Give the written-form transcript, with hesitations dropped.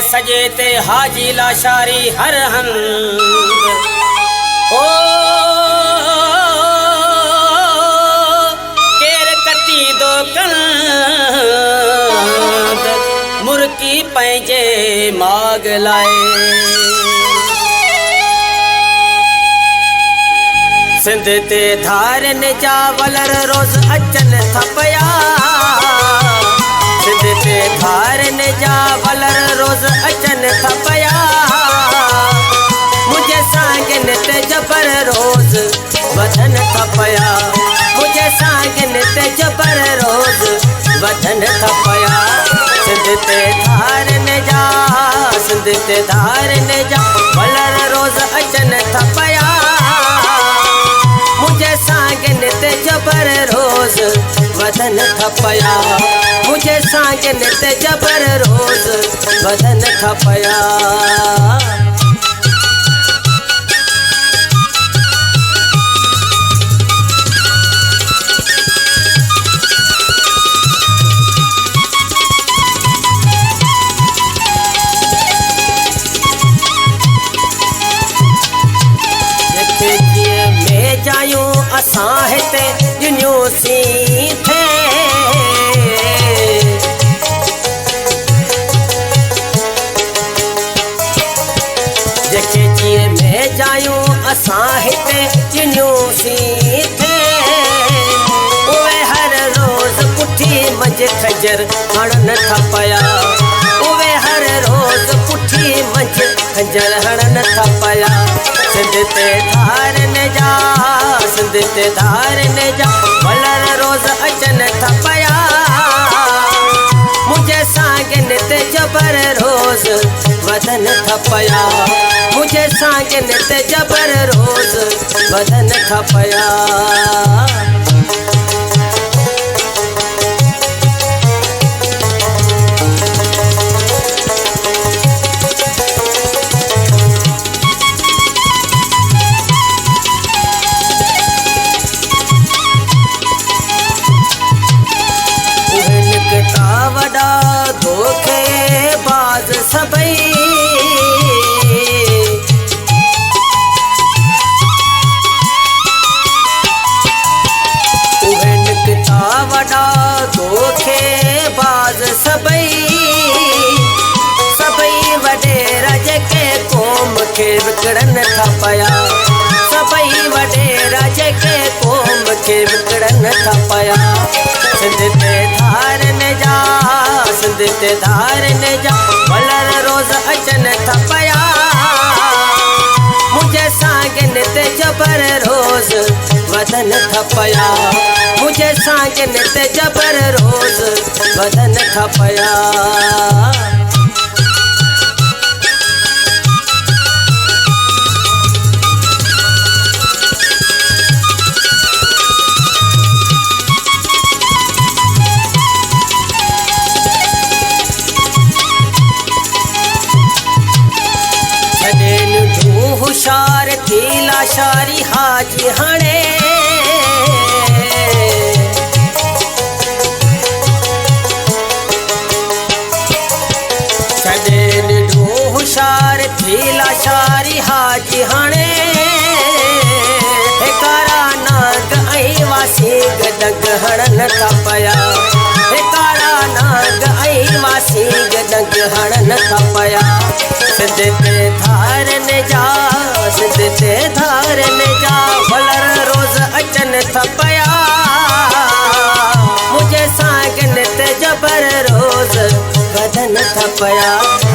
सजे ते हाजी लाशारी हर हंद ओ केर कटी दो कंद मुर्की पंहिंजे माग लाए सिंध ते धारन जा वलर रोज़ अचन थपया सिंध ते धारन जा वलर रोज़ अचन थपया मुझे सांगन ते जबर रोज़ वधन थपया मुझे सांगन ते जबर रोज़ वधन थपया सिंध ते धारन जा वलर रोज़ अचन थपया मुझे सांगन ते जबर रोज़ वधन थपया मुझे सांगन ते जबर रोज़ वधन थपया जायूं असां हिते जुन्यूसी थे जेके जीअं में जायूं असां हिते जुन्यूसी थे उहे हर रोज़ पुठी मंझि खंजर हणन थपया उहे हर रोज़ पुठी मंझि खंजर हणन थपया सिंध ते धारन जा वलर रोज़ अचन थपया मुझे सांगन ते जबर रोज़ वधन थपया मुझे सांगन ते जबर रोज़ वधन थपया वड़ा धोखे बाज सबई उहे निकता वड़ा धोखे बाज सबई वडेरा जेके क़ौम खे विकड़न थपया सबई वडेरा जेके क़ौम खे विकड़न थपया सिंध ते धारन जा वलर रोज़ अचन थपया मुझे सांगन ते जबर रोज़ वधन थपया मुझे सांगन ते जबर रोज़ वधन थपया होशार थी लाशारी हाजी हणे छॾे होशार थी लाशारी हाजी हणे कारा नाग ऐं वासी गडग हणन थपया कारा नाग ऐं वासी गडग हणन थपया सिंध ते धारन जा वलर रोज़ अचन थपया मुझे सांगन ते जबर रोज़ वधन थपया